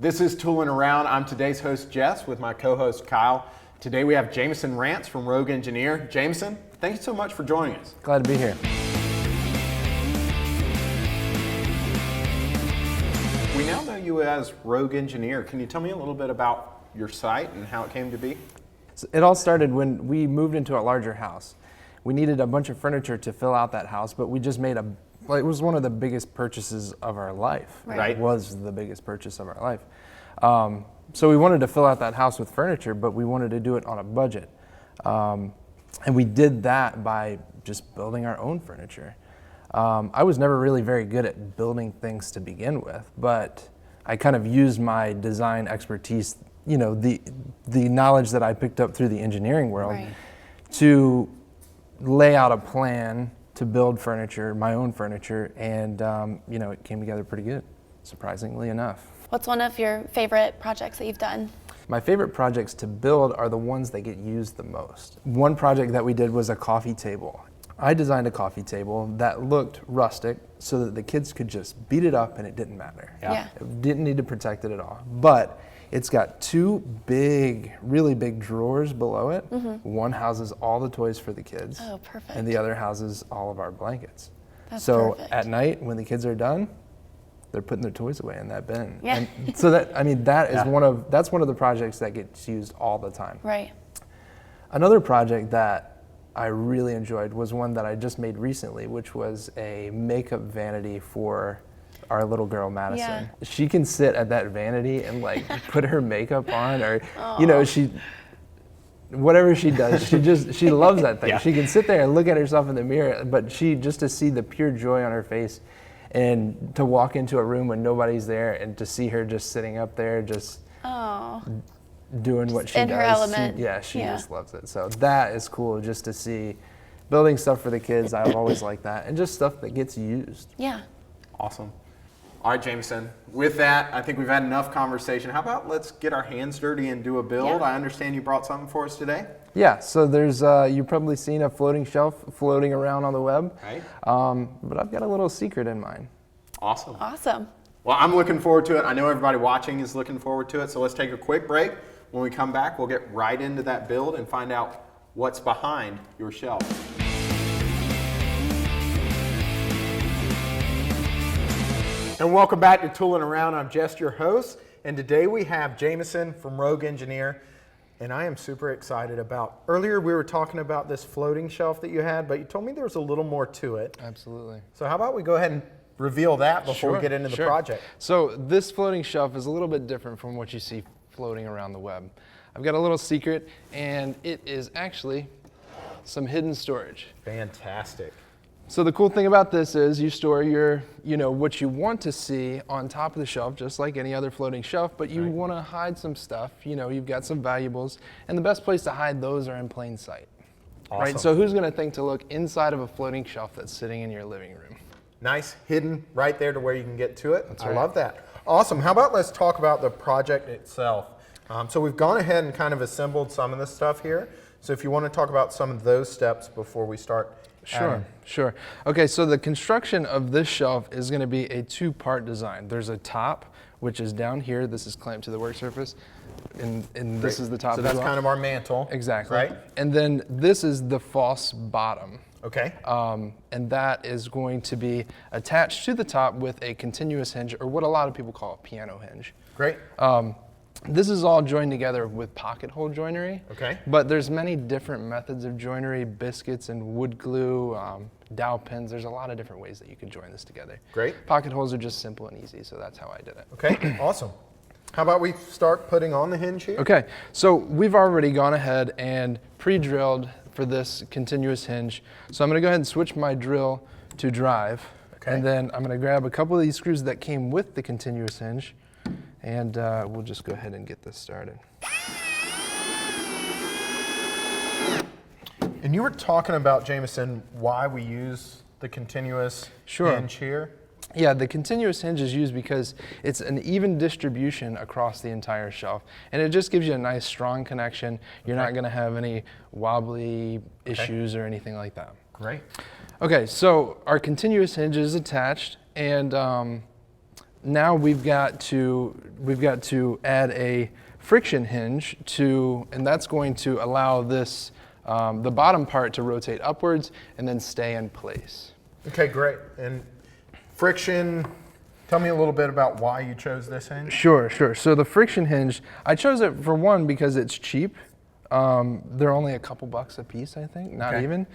This is Tooling Around. I'm today's host, Jess, with my co-host, Kyle. Today we have Jamison Rance from Rogue Engineer. Jamison, thank you so much for joining us. Glad to be here. We now know you as Rogue Engineer. Can you tell me a little bit about your site and how it came to be? So it all started when we moved into a larger house. We needed a bunch of furniture to fill out that house, but we just made it was one of the biggest purchases of our life. Right. It was the biggest purchase of our life. So we wanted to fill out that house with furniture, but we wanted to do it on a budget. And we did that by just building our own furniture. I was never really very good at building things to begin with, but I kind of used my design expertise, you know, the knowledge that I picked up through the engineering world, Right. to lay out a plan to build furniture, my own furniture, and you know, it came together pretty good, surprisingly enough. What's one of your favorite projects that you've done? My favorite projects to build are the ones that get used the most. One project that we did was a coffee table. I designed a coffee table that looked rustic so that the kids could just beat it up and it didn't matter. Yeah. It didn't need to protect it at all. But it's got two big, really big drawers below it. Mm-hmm. One houses all the toys for the kids. Oh, perfect. And the other houses all of our blankets. That's so perfect. at night when the kids are done, they're putting their toys away in that bin. Yeah. And so that, I mean, that is Yeah. that's one of the projects that gets used all the time. Right. Another project that I really enjoyed was one that I just made recently, which was a makeup vanity for our little girl, Madison. Yeah. She can sit at that vanity and like put her makeup on, or, you know, whatever she does, she loves that thing. Yeah. She can sit there and look at herself in the mirror, but just to see the pure joy on her face and to walk into a room when nobody's there and to see her just sitting up there, just doing what she in does. her element. She just loves it. So that is cool, just to see building stuff for the kids. I've always liked that, and just stuff that gets used. Yeah. Awesome. All right, Jamison. With that, I think we've had enough conversation. How about let's get our hands dirty and do a build? Yeah. I understand you brought something for us today. Yeah, so there's, you've probably seen a floating shelf floating around on the web. Right. But I've got a little secret in mind. Awesome. Awesome. Well, I'm looking forward to it. I know everybody watching is looking forward to it. So let's take a quick break. When we come back, we'll get right into that build and find out what's behind your shelf. And welcome back to Tooling Around. I'm Jess, your host, and today we have Jamison from Rogue Engineer, and I am super excited about. Earlier we were talking about this floating shelf that you had, but you told me there was a little more to it. Absolutely. So how about we go ahead and reveal that before we get into the project? So this floating shelf is a little bit different from what you see floating around the web. I've got a little secret, and it is actually some hidden storage. Fantastic. So the cool thing about this is you store your, you know, what you want to see on top of the shelf, just like any other floating shelf, but you want to hide some stuff. You know, you've got some valuables, and the best place to hide those are in plain sight. Awesome. Right? So who's going to think to look inside of a floating shelf that's sitting in your living room? Nice, hidden right there to where you can get to it. That's I right. love that. Awesome. How about let's talk about the project itself. So we've gone ahead and kind of assembled some of this stuff here. So if you want to talk about some of those steps before we start. Sure. Okay, so the construction of this shelf is going to be a two-part design. There's a top, which is down here. This is clamped to the work surface, and this is the top. So as that's well. kind of our mantle. Exactly. Right? And then this is the false bottom. Okay. And that is going to be attached to the top with a continuous hinge, or what a lot of people call a piano hinge. Great. This is all joined together with pocket hole joinery. Okay. But there's many different methods of joinery, biscuits and wood glue, dowel pins. There's a lot of different ways that you can join this together. Great. Pocket holes are just simple and easy, so that's how I did it. Okay, awesome. How about we start putting on the hinge here? Okay, so we've already gone ahead and pre-drilled for this continuous hinge. So I'm gonna go ahead and switch my drill to drive. Okay. And then I'm gonna grab a couple of these screws that came with the continuous hinge, and we'll just go ahead and get this started. And you were talking about, Jamison, why we use the continuous hinge here. Yeah, the continuous hinge is used because it's an even distribution across the entire shelf, and it just gives you a nice strong connection. You're not going to have any wobbly issues or anything like that. Great. Okay, so our continuous hinge is attached, and now we've got to add a friction hinge and that's going to allow this the bottom part to rotate upwards and then stay in place. Okay, great. And friction, tell me a little bit about why you chose this hinge. Sure. So the friction hinge, I chose it for one because it's cheap. They're only a couple bucks a piece, I think, not even.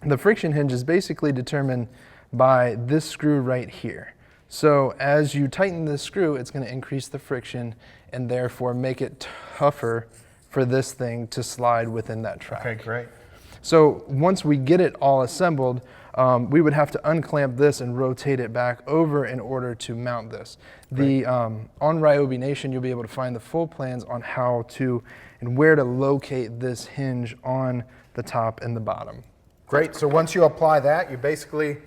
The friction hinge is basically determined by this screw right here. So as you tighten this screw, it's going to increase the friction and therefore make it tougher for this thing to slide within that track. Okay, great. So once we get it all assembled, we would have to unclamp this and rotate it back over in order to mount this. On Ryobi Nation, you'll be able to find the full plans on how to and where to locate this hinge on the top and the bottom. Great. So once you apply that, you basically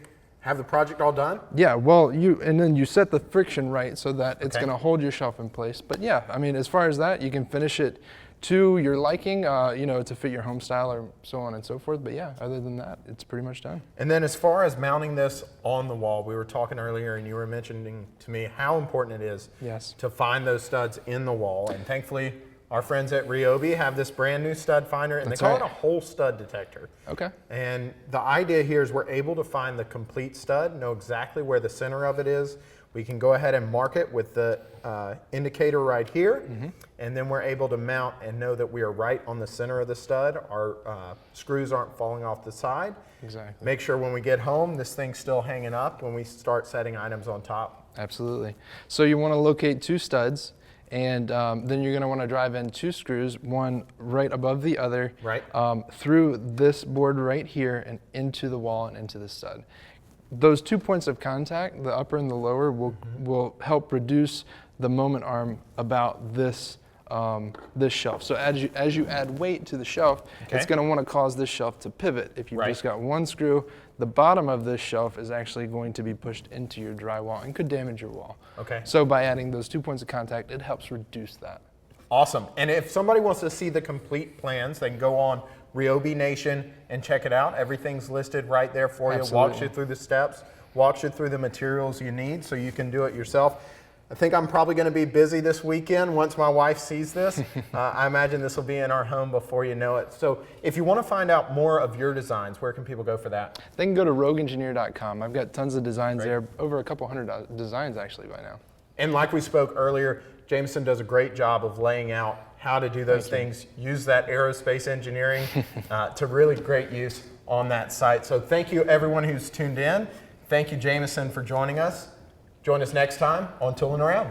have the project all done? Yeah, well, and then you set the friction right so that it's going to hold your shelf in place. But yeah, I mean, as far as that, you can finish it to your liking, to fit your home style or so on and so forth. But yeah, other than that, it's pretty much done. And then as far as mounting this on the wall, we were talking earlier and you were mentioning to me how important it is to find those studs in the wall. And thankfully, our friends at Ryobi have this brand new stud finder, and they call it a whole stud detector. Okay. And the idea here is we're able to find the complete stud, know exactly where the center of it is. We can go ahead and mark it with the indicator right here, and then we're able to mount and know that we are right on the center of the stud. Our screws aren't falling off the side. Exactly. Make sure when we get home, this thing's still hanging up when we start setting items on top. Absolutely. So you want to locate two studs, and then you're going to want to drive in two screws, one right above the other, through this board right here and into the wall and into the stud. Those 2 points of contact, the upper and the lower, will help reduce the moment arm about this this shelf. So as you add weight to the shelf, it's going to want to cause this shelf to pivot. If you've just got one screw, the bottom of this shelf is actually going to be pushed into your drywall and could damage your wall. Okay. So by adding those 2 points of contact, it helps reduce that. Awesome. And if somebody wants to see the complete plans, they can go on Ryobi Nation and check it out. Everything's listed right there for you. Walks you through the steps, walks you through the materials you need so you can do it yourself. I think I'm probably going to be busy this weekend once my wife sees this. I imagine this will be in our home before you know it. So if you want to find out more of your designs, where can people go for that? They can go to rogueengineer.com. I've got tons of designs there, over a couple hundred designs actually by now. And like we spoke earlier, Jamison does a great job of laying out how to do those things. Use that aerospace engineering to really great use on that site. So thank you everyone who's tuned in. Thank you Jamison for joining us. Join us next time on Tooling Around.